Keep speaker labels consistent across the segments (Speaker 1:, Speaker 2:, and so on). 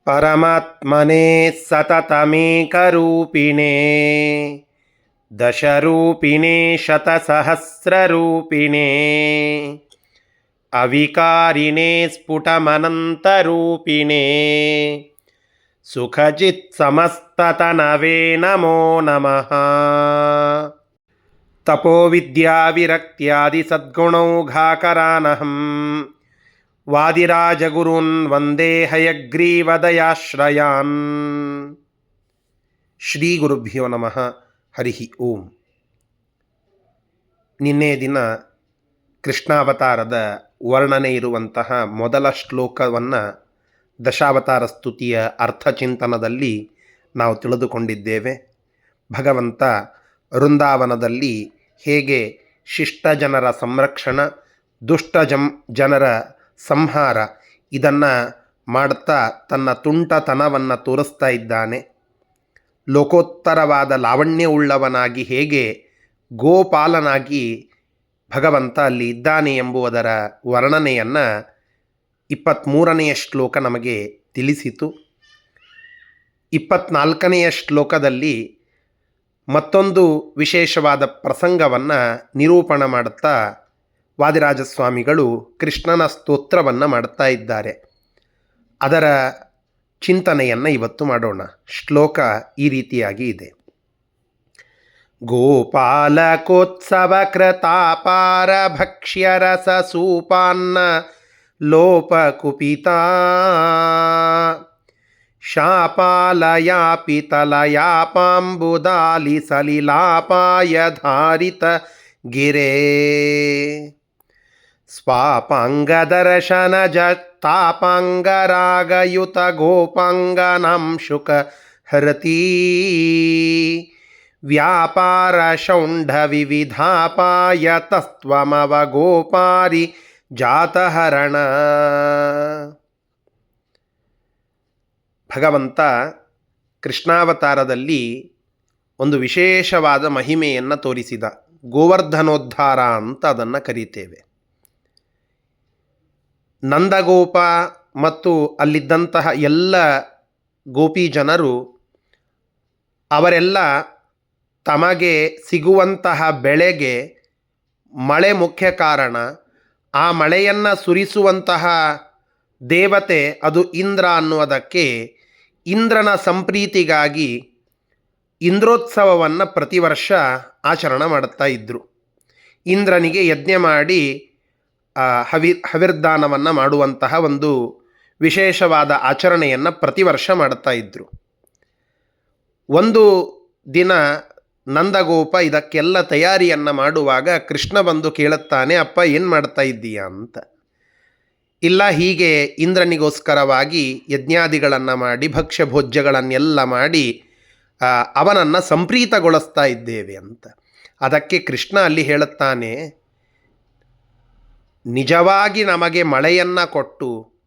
Speaker 1: ಪರಮಾತ್ಮನೇ ಸತತಮೇಕರೂಪಿಣೇ ದಶರೂಪಿಣೇ ಶತಸಹಸ್ರರೂಪಿಣೇ ಅವಿಕಾರಿಣೇ ಸ್ಫುಟಮನಂತರೂಪಿಣೇ ಸುಖಜಿತ್ ಸಮಸ್ತತನವೇ ನಮೋ ನಮಃ. ತಪೋವಿದ್ಯಾವಿರಕ್ತ್ಯಾದಿ ಸದ್ಗುಣೌಘಾಕರಾನಹಂ ವಾದಿರಾಜಗುರುನ್ ವಂದೇ ಹಯಗ್ರೀವದಯಾಶ್ರಯಾನ್. ಶ್ರೀ ಗುರುಭ್ಯೋ ನಮಃ. ಹರಿ ಓಂ. ನಿನ್ನೆ ದಿನ ಕೃಷ್ಣಾವತಾರದ ವರ್ಣನೆ ಇರುವಂತಹ ಮೊದಲ ಶ್ಲೋಕವನ್ನು ದಶಾವತಾರ ಸ್ತುತಿಯ ಅರ್ಥಚಿಂತನದಲ್ಲಿ ನಾವು ತಿಳಿದುಕೊಂಡಿದ್ದೇವೆ. ಭಗವಂತ ವೃಂದಾವನದಲ್ಲಿ ಹೇಗೆ ಶಿಷ್ಟ ಜನರ ಸಂರಕ್ಷಣ, ದುಷ್ಟ ಜನರ ಸಂಹಾರ ಇದನ್ನು ಮಾಡುತ್ತಾ ತನ್ನ ತುಂಟತನವನ್ನು ತೋರಿಸ್ತಾ ಇದ್ದಾನೆ. ಲೋಕೋತ್ತರವಾದ ಲಾವಣ್ಯವುಳ್ಳವನಾಗಿ ಹೇಗೆ ಗೋಪಾಲನಾಗಿ ಭಗವಂತ ಅಲ್ಲಿ ಇದ್ದಾನೆ ಎಂಬುದರ ವರ್ಣನೆಯನ್ನು 23ನೆಯ ಶ್ಲೋಕ ನಮಗೆ ತಿಳಿಸಿತು. 24ನೆಯ ಶ್ಲೋಕದಲ್ಲಿ ಮತ್ತೊಂದು ವಿಶೇಷವಾದ ಪ್ರಸಂಗವನ್ನು ನಿರೂಪಣೆ ಮಾಡುತ್ತಾ ವಾದಿರಾಜಸ್ವಾಮಿಗಳು ಕೃಷ್ಣನ ಸ್ತೋತ್ರವನ್ನು ಮಾಡುತ್ತಾ ಇದ್ದಾರೆ. ಅದರ ಚಿಂತನೆಯನ್ನು ಇವತ್ತು ಮಾಡೋಣ. ಶ್ಲೋಕ ಈ ರೀತಿಯಾಗಿ ಇದೆ. ಗೋಪಾಲಕೋತ್ಸವ ಕೃತಾಪಾರ ಭಕ್ಷ್ಯರಸ ಸೂಪಾನ್ನ ಲೋಪಕುಪಿತಾ ಶಾಪಾಲಯಾಪಿ ತಲಯಾಪಾಂಬುದಾಲಿ ಸಲಿಲಾಪಾಯ ಧಾರಿತ ಗಿರೇ ಸ್ವಾಪಾಂಗದರ್ಶನ ಜತಾಪಾಂಗರಾಗಯುತ ಗೋಪಾಂಗನಾಂ ಶುಕ ಹರತೀ ವ್ಯಾಪಾರ ಶೌಂಢ ವಿವಿಧಾಪಾಯ ತಸ್ತ್ವಮವ ಗೋಪಾರಿ ಜಾತಹರಣ. ಭಗವಂತ ಕೃಷ್ಣಾವತಾರದಲ್ಲಿ ಒಂದು ವಿಶೇಷವಾದ ಮಹಿಮೆಯನ್ನು ತೋರಿಸಿದ. ಗೋವರ್ಧನೋದ್ಧಾರ ಅಂತ ಅದನ್ನು ಕರೀತೇವೆ. ನಂದಗೋಪ ಮತ್ತು ಅಲ್ಲಿದ್ದಂತಹ ಎಲ್ಲ ಗೋಪಿ ಜನರು ಅವರೆಲ್ಲ ತಮಗೆ ಸಿಗುವಂತಹ ಬೆಳೆಗೆ ಮಳೆ ಮುಖ್ಯ ಕಾರಣ. ಆ ಮಳೆಯನ್ನು ಸುರಿಸುವಂತಹ ದೇವತೆ ಅದು ಇಂದ್ರ ಅನ್ನುವುದಕ್ಕೆ ಇಂದ್ರನ ಸಂಪ್ರೀತಿಗಾಗಿ ಇಂದ್ರೋತ್ಸವವನ್ನು ಪ್ರತಿ ವರ್ಷ ಆಚರಣೆ ಮಾಡುತ್ತಾ ಇದ್ದರು. ಇಂದ್ರನಿಗೆ ಯಜ್ಞ ಮಾಡಿ ಹವಿರ್ದಾನವನ್ನು ಮಾಡುವಂತಹ ಒಂದು ವಿಶೇಷವಾದ ಆಚರಣೆಯನ್ನು ಪ್ರತಿ ವರ್ಷ ಮಾಡುತ್ತಾ ಇದ್ದರು. ಒಂದು ದಿನ ನಂದಗೋಪ ಇದಕ್ಕೆಲ್ಲ ತಯಾರಿಯನ್ನು ಮಾಡುವಾಗ ಕೃಷ್ಣ ಬಂದು ಕೇಳುತ್ತಾನೆ, ಅಪ್ಪ ಏನು ಮಾಡ್ತಾ ಇದ್ದೀಯಾ ಅಂತ. ಇಲ್ಲ, ಹೀಗೆ ಇಂದ್ರನಿಗೋಸ್ಕರವಾಗಿ ಯಜ್ಞಾದಿಗಳನ್ನು ಮಾಡಿ ಭಕ್ಷ್ಯ ಭೋಜ್ಯಗಳನ್ನೆಲ್ಲ ಮಾಡಿ ಅವನನ್ನು ಸಂಪ್ರೀತಗೊಳಿಸ್ತಾ ಇದ್ದೇವೆ ಅಂತ. ಅದಕ್ಕೆ ಕೃಷ್ಣ ಅಲ್ಲಿ ಹೇಳುತ್ತಾನೆ, ನಿಜವಾಗಿ ನಮಗೆ ಮಳೆಯನ್ನು ಕೊಟ್ಟು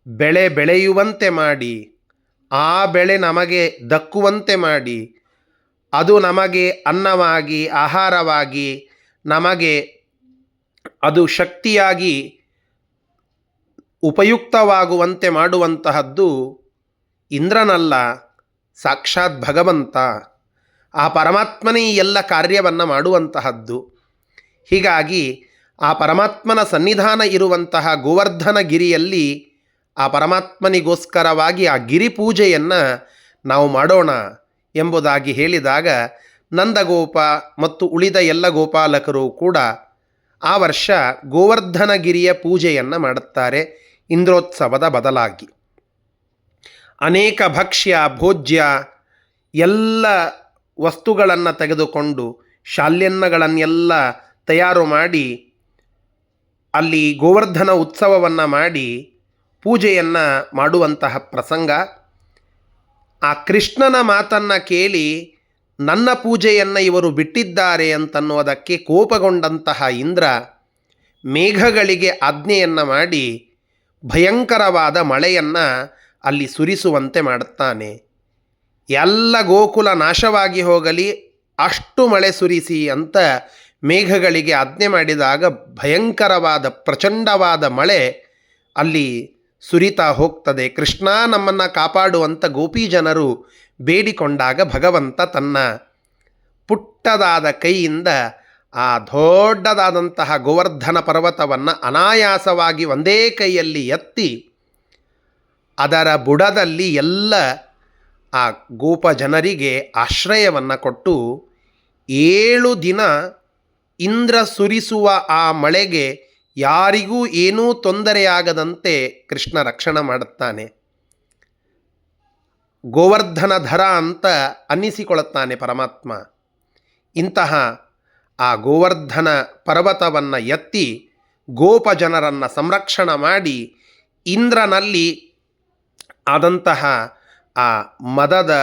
Speaker 1: ಬೆಳೆ ಬೆಳೆಯುವಂತೆ ಮಾಡಿ ಆ ಬೆಳೆ ನಮಗೆ ದಕ್ಕುವಂತೆ ಮಾಡಿ ಅದು ನಮಗೆ ಅನ್ನವಾಗಿ ಆಹಾರವಾಗಿ ನಮಗೆ ಅದು ಶಕ್ತಿಯಾಗಿ ಉಪಯುಕ್ತವಾಗುವಂತೆ ಮಾಡುವಂತಹದ್ದು ಇಂದ್ರನಲ್ಲ, ಸಾಕ್ಷಾತ್ ಭಗವಂತ. ಆ ಪರಮಾತ್ಮನೇ ಎಲ್ಲ ಕಾರ್ಯವನ್ನು ಮಾಡುವಂತಹದ್ದು. ಹೀಗಾಗಿ ಆ ಪರಮಾತ್ಮನ ಸನ್ನಿಧಾನ ಇರುವಂತಹ ಗೋವರ್ಧನ ಗಿರಿಯಲ್ಲಿ ಆ ಪರಮಾತ್ಮನಿಗೋಸ್ಕರವಾಗಿ ಆ ಗಿರಿ ಪೂಜೆಯನ್ನು ನಾವು ಮಾಡೋಣ ಎಂಬುದಾಗಿ ಹೇಳಿದಾಗ ನಂದಗೋಪ ಮತ್ತು ಉಳಿದ ಎಲ್ಲ ಗೋಪಾಲಕರು ಕೂಡ ಆ ವರ್ಷ ಗೋವರ್ಧನಗಿರಿಯ ಪೂಜೆಯನ್ನು ಮಾಡುತ್ತಾರೆ. ಇಂದ್ರೋತ್ಸವದ ಬದಲಾಗಿ ಅನೇಕ ಭಕ್ಷ್ಯ ಭೋಜ್ಯ ಎಲ್ಲ ವಸ್ತುಗಳನ್ನು ತೆಗೆದುಕೊಂಡು ಶಾಲ್ಯನ್ನಗಳನ್ನೆಲ್ಲ ತಯಾರು ಮಾಡಿ ಅಲ್ಲಿ ಗೋವರ್ಧನ ಉತ್ಸವವನ್ನು ಮಾಡಿ ಪೂಜೆಯನ್ನು ಮಾಡುವಂತಹ ಪ್ರಸಂಗ. ಆ ಕೃಷ್ಣನ ಮಾತನ್ನು ಕೇಳಿ ನನ್ನ ಪೂಜೆಯನ್ನು ಇವರು ಬಿಟ್ಟಿದ್ದಾರೆ ಅಂತನ್ನುವುದಕ್ಕೆ ಕೋಪಗೊಂಡಂತಹ ಇಂದ್ರ ಮೇಘಗಳಿಗೆ ಆಜ್ಞೆಯನ್ನು ಮಾಡಿ ಭಯಂಕರವಾದ ಮಳೆಯನ್ನು ಅಲ್ಲಿ ಸುರಿಸುವಂತೆ ಮಾಡುತ್ತಾನೆ. ಎಲ್ಲ ಗೋಕುಲ ನಾಶವಾಗಿ ಹೋಗಲಿ, ಅಷ್ಟು ಮಳೆ ಸುರಿಸಿ ಅಂತ ಮೇಘಗಳಿಗೆ ಆಜ್ಞೆ ಮಾಡಿದಾಗ ಭಯಂಕರವಾದ ಪ್ರಚಂಡವಾದ ಮಳೆ ಅಲ್ಲಿ ಸುರಿತಾ ಹೋಗ್ತದೆ. ಕೃಷ್ಣ ನಮ್ಮನ್ನು ಕಾಪಾಡುವಂಥ ಗೋಪಿ ಜನರು ಬೇಡಿಕೊಂಡಾಗ ಭಗವಂತ ತನ್ನ ಪುಟ್ಟದಾದ ಕೈಯಿಂದ ಆ ದೊಡ್ಡದಾದಂತಹ ಗೋವರ್ಧನ ಪರ್ವತವನ್ನು ಅನಾಯಾಸವಾಗಿ ಒಂದೇ ಕೈಯಲ್ಲಿ ಎತ್ತಿ ಅದರ ಬುಡದಲ್ಲಿ ಎಲ್ಲ ಆ ಗೋಪ ಜನರಿಗೆ ಆಶ್ರಯವನ್ನು ಕೊಟ್ಟು 7 ದಿನ ಇಂದ್ರ ಸುರಿಸುವ ಆ ಮಳೆಗೆ ಯಾರಿಗೂ ಏನೂ ತೊಂದರೆಯಾಗದಂತೆ ಕೃಷ್ಣ ರಕ್ಷಣೆ ಮಾಡುತ್ತಾನೆ. ಗೋವರ್ಧನ ಧರ ಅಂತ ಅನ್ನಿಸಿಕೊಳ್ಳುತ್ತಾನೆ ಪರಮಾತ್ಮ. ಇಂತಹ ಆ ಗೋವರ್ಧನ ಪರ್ವತವನ್ನು ಎತ್ತಿ ಗೋಪ ಜನರನ್ನು ಸಂರಕ್ಷಣೆ ಮಾಡಿ ಇಂದ್ರನಲ್ಲಿ ಆದಂತಹ ಆ ಮದದ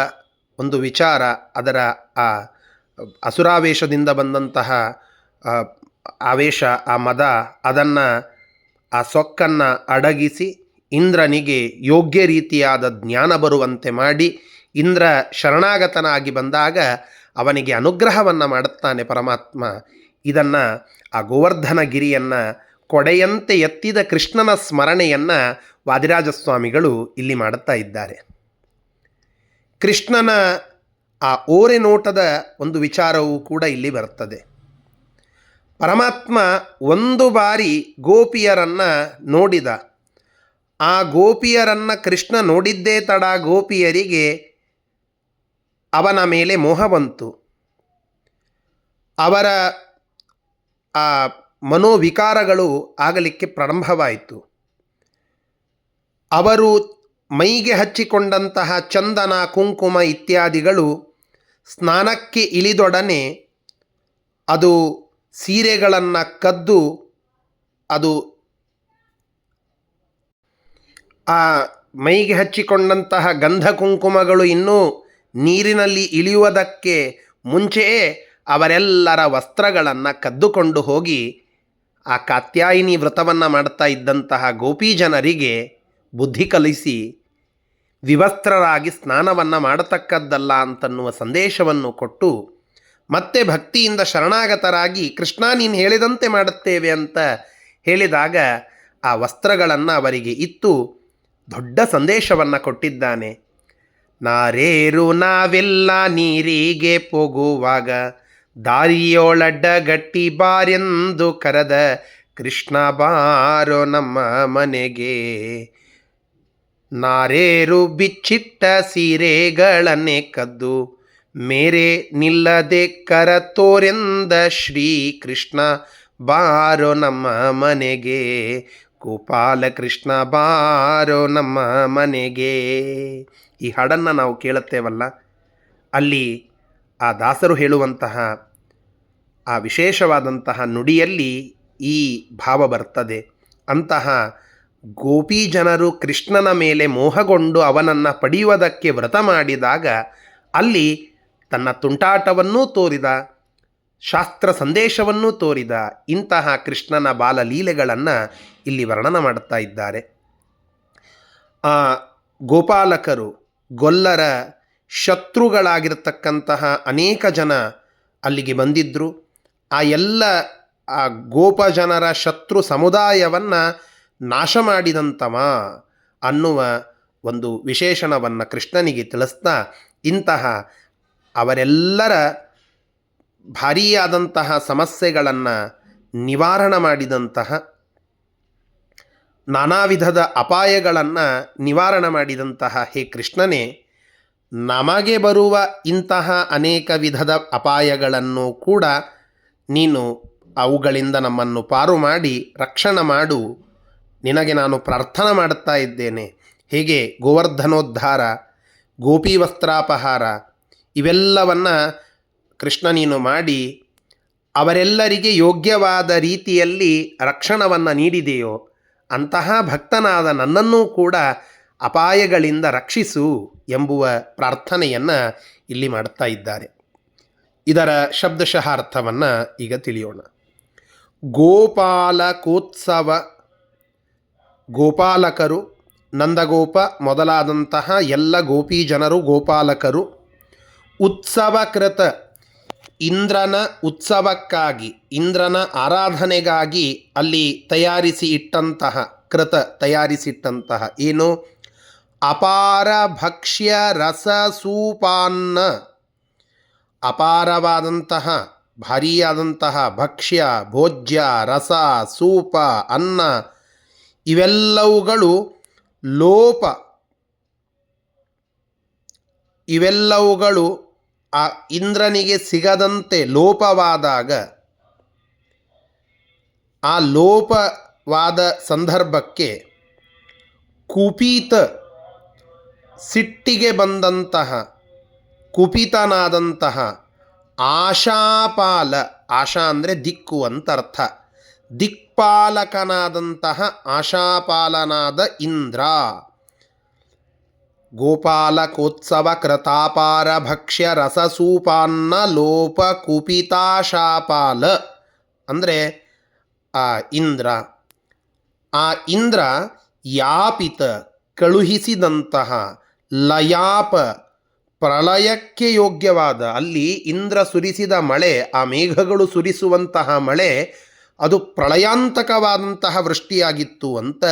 Speaker 1: ಒಂದು ವಿಚಾರ, ಅದರ ಆ ಅಸುರಾವೇಶದಿಂದ ಬಂದಂತಹ ಆವೇಶ, ಆ ಮದ, ಅದನ್ನು ಆ ಸೊಕ್ಕನ್ನು ಅಡಗಿಸಿ ಇಂದ್ರನಿಗೆ ಯೋಗ್ಯ ರೀತಿಯಾದ ಜ್ಞಾನ ಬರುವಂತೆ ಮಾಡಿ ಇಂದ್ರ ಶರಣಾಗತನಾಗಿ ಬಂದಾಗ ಅವನಿಗೆ ಅನುಗ್ರಹವನ್ನು ಮಾಡುತ್ತಾನೆ ಪರಮಾತ್ಮ. ಇದನ್ನು ಆ ಗೋವರ್ಧನ ಗಿರಿಯನ್ನು ಕೊಡೆಯಂತೆ ಎತ್ತಿದ ಕೃಷ್ಣನ ಸ್ಮರಣೆಯನ್ನು ವಾದಿರಾಜಸ್ವಾಮಿಗಳು ಇಲ್ಲಿ ಮಾಡುತ್ತಾ ಇದ್ದಾರೆ. ಕೃಷ್ಣನ ಆ ಓರೆ ನೋಟದ ಒಂದು ವಿಚಾರವೂ ಕೂಡ ಇಲ್ಲಿ ಬರ್ತದೆ. ಪರಮಾತ್ಮ ಒಂದು ಬಾರಿ ಗೋಪಿಯರನ್ನು ನೋಡಿದ. ಆ ಗೋಪಿಯರನ್ನು ಕೃಷ್ಣ ನೋಡಿದ್ದೇ ತಡ ಗೋಪಿಯರಿಗೆ ಅವನ ಮೇಲೆ ಮೋಹ ಬಂತು. ಅವರ ಆ ಮನೋವಿಕಾರಗಳು ಆಗಲಿಕ್ಕೆ ಪ್ರಾರಂಭವಾಯಿತು. ಅವರು ಮೈಗೆ ಹಚ್ಚಿಕೊಂಡಂತಹ ಚಂದನ, ಕುಂಕುಮ ಇತ್ಯಾದಿಗಳು ಸ್ನಾನಕ್ಕೆ ಇಳಿದೊಡನೆ ಅದು ಸೀರೆಗಳನ್ನು ಕದ್ದು ಅದು ಆ ಮೈಗೆ ಹಚ್ಚಿಕೊಂಡಂತಹ ಗಂಧ ಕುಂಕುಮಗಳು ಇನ್ನೂ ನೀರಿನಲ್ಲಿ ಇಳಿಯುವುದಕ್ಕೆ ಮುಂಚೆಯೇ ಅವರೆಲ್ಲರ ವಸ್ತ್ರಗಳನ್ನು ಕದ್ದುಕೊಂಡು ಹೋಗಿ ಆ ಕಾತ್ಯಾಯಿನಿ ವ್ರತವನ್ನು ಮಾಡ್ತಾ ಇದ್ದಂತಹ ಗೋಪಿ ಜನರಿಗೆ ಬುದ್ಧಿ ಕಲಿಸಿ ವಿವಸ್ತ್ರರಾಗಿ ಸ್ನಾನವನ್ನು ಮಾಡತಕ್ಕದ್ದಲ್ಲ ಅಂತನ್ನುವ ಸಂದೇಶವನ್ನು ಕೊಟ್ಟು ಮತ್ತೆ ಭಕ್ತಿಯಿಂದ ಶರಣಾಗತರಾಗಿ ಕೃಷ್ಣ ನೀನು ಹೇಳಿದಂತೆ ಮಾಡುತ್ತೇವೆ ಅಂತ ಹೇಳಿದಾಗ ಆ ವಸ್ತ್ರಗಳನ್ನು ಅವರಿಗೆ ಇತ್ತು ದೊಡ್ಡ ಸಂದೇಶವನ್ನು ಕೊಟ್ಟಿದ್ದಾನೆ. ನಾರೇರು ನಾವೆಲ್ಲ ನೀರಿಗೆ ಹೋಗುವಾಗ ದಾರಿಯೋಳಡ್ಡ ಗಟ್ಟಿ ಬಾರೆಂದು ಕರೆದ ಕೃಷ್ಣ ಬಾರೋ ನಮ್ಮ ಮನೆಗೆ. ನಾರೇರು ಬಿಚ್ಚಿಟ್ಟ ಸೀರೆಗಳನ್ನೇ ಕದ್ದು ಮೇರೆ ನಿಲ್ಲದೆ ಕರ ತೋರೆಂದ ಶ್ರೀ ಕೃಷ್ಣ ಬಾರೋ ನಮ್ಮ ಮನೆಗೆ. ಗೋಪಾಲ ಕೃಷ್ಣ ಬಾರೋ ನಮ್ಮ ಮನೆಗೆ. ಈ ಹಾಡನ್ನು ನಾವು ಕೇಳುತ್ತೇವಲ್ಲ, ಅಲ್ಲಿ ಆ ದಾಸರು ಹೇಳುವಂತಹ ಆ ವಿಶೇಷವಾದಂತಹ ನುಡಿಯಲ್ಲಿ ಈ ಭಾವ ಬರ್ತದೆ. ಅಂತಹ ಗೋಪಿ ಜನರು ಕೃಷ್ಣನ ಮೇಲೆ ಮೋಹಗೊಂಡು ಅವನನ್ನು ಪಡೆಯುವುದಕ್ಕೆ ವ್ರತ ಮಾಡಿದಾಗ ಅಲ್ಲಿ ತನ್ನ ತುಂಟಾಟವನ್ನೂ ತೋರಿದ, ಶಾಸ್ತ್ರ ಸಂದೇಶವನ್ನೂ ತೋರಿದ ಇಂತಹ ಕೃಷ್ಣನ ಬಾಲಲೀಲೆಗಳನ್ನು ಇಲ್ಲಿ ವರ್ಣನೆ ಮಾಡುತ್ತಾ ಇದ್ದಾರೆ. ಆ ಗೋಪಾಲಕರು ಗೊಲ್ಲರ ಶತ್ರುಗಳಾಗಿರ್ತಕ್ಕಂತಹ ಅನೇಕ ಜನ ಅಲ್ಲಿಗೆ ಬಂದಿದ್ದರು. ಆ ಎಲ್ಲ ಆ ಗೋಪ ಜನರ ಶತ್ರು ಸಮುದಾಯವನ್ನು ನಾಶ ಮಾಡಿದಂಥವ ಅನ್ನುವ ಒಂದು ವಿಶೇಷಣವನ್ನು ಕೃಷ್ಣನಿಗೆ ತಿಳಿಸ್ತಾ ಇಂತಹ ಅವರೆಲ್ಲರ ಭಾರೀಯಾದಂತಹ ಸಮಸ್ಯೆಗಳನ್ನು ನಿವಾರಣೆ ಮಾಡಿದಂತಹ, ನಾನಾ ವಿಧದ ಅಪಾಯಗಳನ್ನು ನಿವಾರಣೆ ಮಾಡಿದಂತಹ ಹೇ ಕೃಷ್ಣನೇ, ನಮಗೆ ಬರುವ ಇಂತಹ ಅನೇಕ ವಿಧದ ಅಪಾಯಗಳನ್ನು ಕೂಡ ನೀನು ಅವುಗಳಿಂದ ನಮ್ಮನ್ನು ಪಾರು ಮಾಡಿ ರಕ್ಷಣೆ ಮಾಡು. ನಿನಗೆ ನಾನು ಪ್ರಾರ್ಥನೆ ಮಾಡುತ್ತಾ ಇದ್ದೇನೆ. ಹೇಗೆ ಗೋವರ್ಧನೋದ್ಧಾರ, ಗೋಪಿ ವಸ್ತ್ರಾಪಹಾರ ಇವೆಲ್ಲವನ್ನು ಕೃಷ್ಣ ನೀನು ಮಾಡಿ ಅವರೆಲ್ಲರಿಗೆ ಯೋಗ್ಯವಾದ ರೀತಿಯಲ್ಲಿ ರಕ್ಷಣವನ್ನು ನೀಡಿದೆಯೋ ಅಂತಹ ಭಕ್ತನಾದ ನನ್ನನ್ನೂ ಕೂಡ ಅಪಾಯಗಳಿಂದ ರಕ್ಷಿಸು ಎಂಬುವ ಪ್ರಾರ್ಥನೆಯನ್ನು ಇಲ್ಲಿ ಮಾಡುತ್ತಾ ಇದ್ದಾರೆ. ಇದರ ಶಬ್ದಶಃ ಅರ್ಥವನ್ನು ಈಗ ತಿಳಿಯೋಣ. ಗೋಪಾಲಕೋತ್ಸವ, ಗೋಪಾಲಕರು, ನಂದಗೋಪ ಮೊದಲಾದಂತಹ ಎಲ್ಲ ಗೋಪಿ ಜನರು ಗೋಪಾಲಕರು. ಉತ್ಸವಕೃತ, ಇಂದ್ರನ ಉತ್ಸವಕ್ಕಾಗಿ, ಇಂದ್ರನ ಆರಾಧನೆಗಾಗಿ ಅಲ್ಲಿ ತಯಾರಿಸಿ ಇಟ್ಟಂತಹ ಕೃತ ತಯಾರಿಸಿಟ್ಟಂತಹ ಏನು ಅಪಾರ ಭಕ್ಷ್ಯ ರಸ ಸೂಪಾನ್ನ, ಅಪಾರವಾದಂತಹ ಭಾರೀಯಾದಂತಹ ಭಕ್ಷ್ಯ ಭೋಜ್ಯ ರಸ ಸೂಪ ಅನ್ನ ಇವೆಲ್ಲವುಗಳು ಲೋಪ, ಇವೆಲ್ಲವುಗಳು ಆ ಇಂದ್ರನಿಗೆ ಸಿಗದಂತೆ ಲೋಪವಾದಾಗ, ಆ ಲೋಪವಾದ ಸಂದರ್ಭಕ್ಕೆ ಕುಪಿತ, ಸಿಟ್ಟಿಗೆ ಬಂದಂತಹ ಕುಪಿತನಾದಂತಹ ಆಶಾಪಾಲ, ಆಶಾ ಅಂದರೆ ದಿಕ್ಕು ಅಂತರ್ಥ, ದಿಕ್ಪಾಲಕನಾದಂತಹ ಆಶಾಪಾಲನಾದ ಇಂದ್ರ, ಗೋಪಾಲಕೋತ್ಸವ ಕೃತಾಪಾರ ಭಕ್ಷ್ಯ ರಸಸೂಪಾನ್ನ ಲೋಪ ಕುಪಿತಾಶಾಪಾಲ ಅಂದರೆ ಆ ಇಂದ್ರ. ಆ ಇಂದ್ರ ಯಾಪಿತ ಕಳುಹಿಸಿದಂತಹ, ಲಯಾಪ ಪ್ರಳಯಕ್ಕೆ ಯೋಗ್ಯವಾದ, ಅಲ್ಲಿ ಇಂದ್ರ ಸುರಿಸಿದ ಮಳೆ, ಆ ಮೇಘಗಳು ಸುರಿಸುವಂತಹ ಮಳೆ ಅದು ಪ್ರಳಯಾಂತಕವಾದಂತಹ ವೃಷ್ಟಿಯಾಗಿತ್ತು ಅಂತ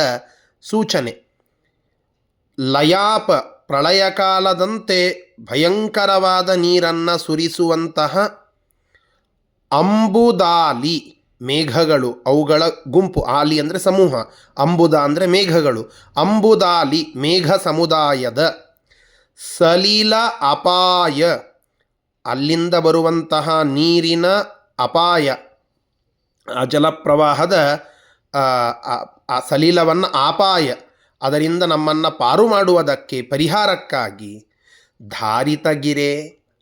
Speaker 1: ಸೂಚನೆ. ಲಯಾಪ ಪ್ರಳಯ ಕಾಲದಂತೆ ಭಯಂಕರವಾದ ನೀರನ್ನು ಸುರಿಸುವಂತಹ, ಅಂಬುದಾಲಿ ಮೇಘಗಳು, ಅವುಗಳ ಗುಂಪು, ಆಲಿ ಅಂದರೆ ಸಮೂಹ, ಅಂಬುದ ಅಂದರೆ ಮೇಘಗಳು, ಅಂಬುದಾಲಿ ಮೇಘ ಸಮುದಾಯದ, ಸಲೀಲ ಅಪಾಯ ಅಲ್ಲಿಂದ ಬರುವಂತಹ ನೀರಿನ ಅಪಾಯ, ಆ ಜಲಪ್ರವಾಹದ ಆ ಸಲೀಲವನ್ನು ಅಪಾಯ, ಅದರಿಂದ ನಮ್ಮನ್ನು ಪಾರು ಮಾಡುವುದಕ್ಕೆ ಪರಿಹಾರಕ್ಕಾಗಿ ಧಾರಿತಗಿರೆ,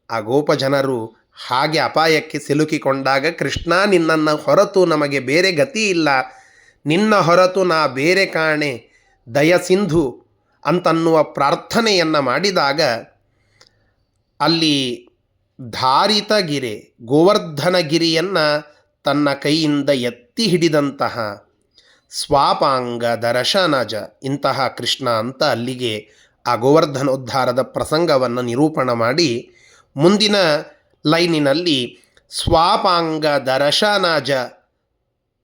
Speaker 1: ಆ ಗೋಪ ಜನರು ಹಾಗೆ ಅಪಾಯಕ್ಕೆ ಸಿಲುಕಿಕೊಂಡಾಗ, ಕೃಷ್ಣ ನಿನ್ನನ್ನು ಹೊರತು ನಮಗೆ ಬೇರೆ ಗತಿ ಇಲ್ಲ, ನಿನ್ನ ಹೊರತು ನಾ ಬೇರೆ ಕಾಣೆ ದಯಸಿಂಧು ಅಂತನ್ನುವ ಪ್ರಾರ್ಥನೆಯನ್ನು ಮಾಡಿದಾಗ, ಅಲ್ಲಿ ಧಾರಿತಗಿರೆ ಗೋವರ್ಧನಗಿರಿಯನ್ನು ತನ್ನ ಕೈಯಿಂದ ಎತ್ತಿ ಹಿಡಿದಂತಹ ಸ್ವಾಪಾಂಗ ದರ್ಶನಜ ಇಂತಹ ಕೃಷ್ಣ ಅಂತ ಅಲ್ಲಿಗೆ ಆ ಗೋವರ್ಧನೋದ್ಧಾರದ ಪ್ರಸಂಗವನ್ನು ನಿರೂಪಣ ಮಾಡಿ, ಮುಂದಿನ ಲೈನಿನಲ್ಲಿ ಸ್ವಾಪಾಂಗ ದರ್ಶನಜ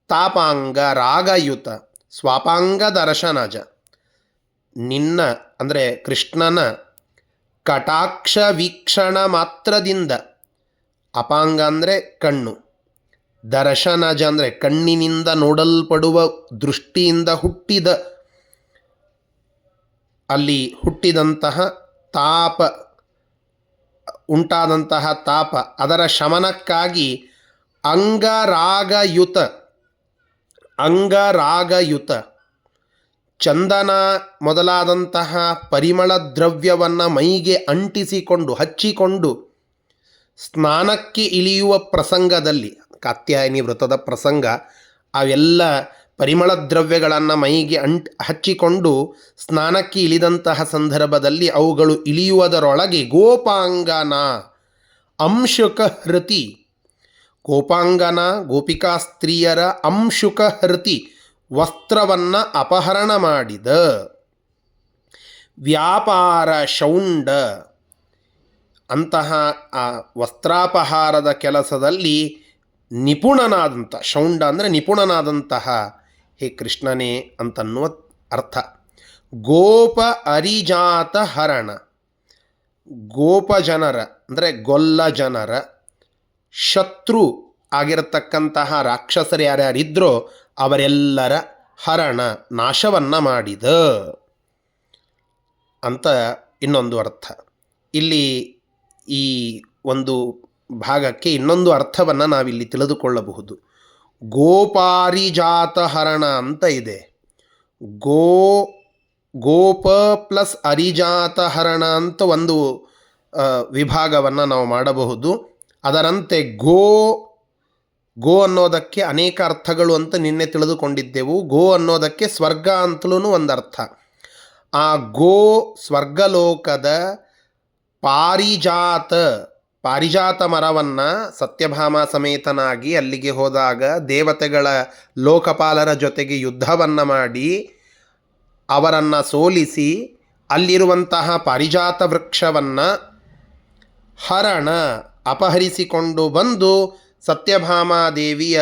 Speaker 1: ತಾಪಾಂಗ ರಾಗಯುತ, ಸ್ವಾಪಾಂಗ ದರ್ಶನಜ ನಿನ್ನ ಅಂದರೆ ಕೃಷ್ಣನ ಕಟಾಕ್ಷ ವೀಕ್ಷಣ ಮಾತ್ರದಿಂದ, ಅಪಾಂಗ ಅಂದರೆ ಕಣ್ಣು, ದರ್ಶನಜ ಅಂದರೆ ಕಣ್ಣಿನಿಂದ ನೋಡಲ್ಪಡುವ ದೃಷ್ಟಿಯಿಂದ ಹುಟ್ಟಿದ, ಅಲ್ಲಿ ಹುಟ್ಟಿದಂತಹ ತಾಪ, ಉಂಟಾದಂತಹ ತಾಪ ಅದರ ಶಮನಕ್ಕಾಗಿ ಅಂಗರಾಗಯುತ, ಅಂಗರಾಗಯುತ ಚಂದನ ಮೊದಲಾದಂತಹ ಪರಿಮಳ ದ್ರವ್ಯವನ್ನು ಮೈಗೆ ಅಂಟಿಸಿಕೊಂಡು ಹಚ್ಚಿಕೊಂಡು ಸ್ನಾನಕ್ಕೆ ಇಳಿಯುವ ಪ್ರಸಂಗದಲ್ಲಿ, ಕಾತ್ಯಾಯನಿ ವ್ರತದ ಪ್ರಸಂಗ, ಅವೆಲ್ಲ ಪರಿಮಳ ದ್ರವ್ಯಗಳನ್ನು ಮೈಗೆ ಹಚ್ಚಿಕೊಂಡು ಸ್ನಾನಕ್ಕೆ ಇಳಿದಂತಹ ಸಂದರ್ಭದಲ್ಲಿ ಅವುಗಳು ಇಳಿಯುವುದರೊಳಗೆ ಗೋಪಾಂಗನ ಅಂಶುಕ ಹೃತಿ, ಗೋಪಾಂಗನ ಗೋಪಿಕಾ ಸ್ತ್ರೀಯರ ಅಂಶುಕ ಹೃತಿ ವಸ್ತ್ರವನ್ನು ಅಪಹರಣ ಮಾಡಿದ, ವ್ಯಾಪಾರ ಶೌಂಡ ಅಂತಹ ಆ ವಸ್ತ್ರಾಪಹಾರದ ಕೆಲಸದಲ್ಲಿ ನಿಪುಣನಾದಂಥ, ಶೌಂಡ ಅಂದರೆ ನಿಪುಣನಾದಂತಹ ಹೇ ಕೃಷ್ಣನೇ ಅಂತನ್ನುವ ಅರ್ಥ. ಗೋಪ ಅರಿಜಾತ ಹರಣ, ಗೋಪ ಜನರ ಅಂದರೆ ಗೊಲ್ಲ ಜನರ ಶತ್ರು ಆಗಿರತಕ್ಕಂತಹ ರಾಕ್ಷಸರು ಯಾರ್ಯಾರಿದ್ರೋ ಅವರೆಲ್ಲರ ಹರಣ ನಾಶವನ್ನು ಮಾಡಿದ ಅಂತ ಇನ್ನೊಂದು ಅರ್ಥ. ಇಲ್ಲಿ ಈ ಒಂದು ಭಾಗಕ್ಕೆ ಇನ್ನೊಂದು ಅರ್ಥವನ್ನು ನಾವಿಲ್ಲಿ ತಿಳಿದುಕೊಳ್ಳಬಹುದು. ಗೋಪಾರಿಜಾತ ಹರಣ ಅಂತ ಇದೆ. ಗೋಪ ಪ್ಲಸ್ ಅರಿಜಾತ ಹರಣ ಅಂತ ಒಂದು ವಿಭಾಗವನ್ನು ನಾವು ಮಾಡಬಹುದು. ಅದರಂತೆ ಗೋ ಅನ್ನೋದಕ್ಕೆ ಅನೇಕ ಅರ್ಥಗಳು ಅಂತ ನಿನ್ನೆ ತಿಳಿದುಕೊಂಡಿದ್ದೆವು. ಗೋ ಅನ್ನೋದಕ್ಕೆ ಸ್ವರ್ಗ ಅಂತಲೂ ಒಂದು ಅರ್ಥ. ಆ ಗೋ ಸ್ವರ್ಗಲೋಕದ ಪಾರಿಜಾತ ಮರವನ್ನು ಸತ್ಯಭಾಮ ಸಮೇತನಾಗಿ ಅಲ್ಲಿಗೆ ಹೋದಾಗ ದೇವತೆಗಳ ಲೋಕಪಾಲರ ಜೊತೆಗೆ ಯುದ್ಧವನ್ನು ಮಾಡಿ ಅವರನ್ನು ಸೋಲಿಸಿ ಅಲ್ಲಿರುವಂತಹ ಪಾರಿಜಾತ ವೃಕ್ಷವನ್ನು ಹರಣ ಅಪಹರಿಸಿಕೊಂಡು ಬಂದು ಸತ್ಯಭಾಮಾದೇವಿಯ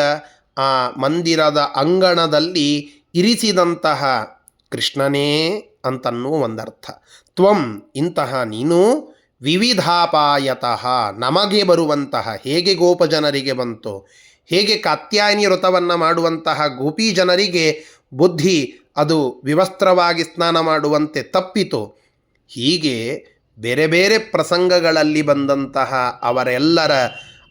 Speaker 1: ಆ ಮಂದಿರದ ಅಂಗಣದಲ್ಲಿ ಇರಿಸಿದಂತಹ ಕೃಷ್ಣನೇ ಅಂತನ್ನೂ ಒಂದರ್ಥ. ತ್ವಂ ಇಂತಹ ನೀನು ವಿವಿಧಾಪಾಯತಃ ನಮಗೆ ಬರುವಂತಹ, ಹೇಗೆ ಗೋಪಜನರಿಗೆ ಬಂತು, ಹೇಗೆ ಕಾತ್ಯಾಯನಿ ವ್ರತವನ್ನು ಮಾಡುವಂತಹ ಗೋಪೀ ಜನರಿಗೆ ಬುದ್ಧಿ ಅದು ವಿವಸ್ತ್ರವಾಗಿ ಸ್ನಾನ ಮಾಡುವಂತೆ ತಪ್ಪಿತು, ಹೀಗೆ ಬೇರೆ ಬೇರೆ ಪ್ರಸಂಗಗಳಲ್ಲಿ ಬಂದಂತಹ ಅವರೆಲ್ಲರ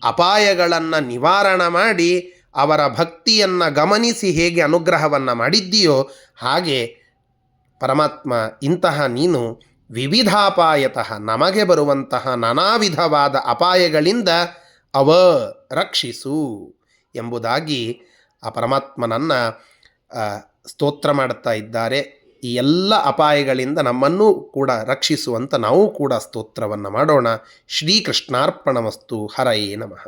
Speaker 1: ಅಪಾಯಗಳನ್ನು ನಿವಾರಣೆ ಮಾಡಿ ಅವರ ಭಕ್ತಿಯನ್ನು ಗಮನಿಸಿ ಹೇಗೆ ಅನುಗ್ರಹವನ್ನು ಮಾಡಿದ್ದೀಯೋ ಹಾಗೆ ಪರಮಾತ್ಮ ಇಂತಹ ನೀನು ವಿವಿಧಾಪಾಯತಃ ನಮಗೆ ಬರುವಂತಹ ನಾನಾ ವಿಧವಾದ ಅಪಾಯಗಳಿಂದ ರಕ್ಷಿಸು ಎಂಬುದಾಗಿ ಆ ಪರಮಾತ್ಮನನ್ನು ಸ್ತೋತ್ರ ಮಾಡುತ್ತಾ ಇದ್ದಾರೆ. ಈ ಎಲ್ಲ ಅಪಾಯಗಳಿಂದ ನಮ್ಮನ್ನೂ ಕೂಡ ರಕ್ಷಿಸುವಂತ ನಾವು ಕೂಡ ಸ್ತೋತ್ರವನ್ನು ಮಾಡೋಣ. ಶ್ರೀಕೃಷ್ಣಾರ್ಪಣಮಸ್ತು. ಹರಯೇ ನಮಃ.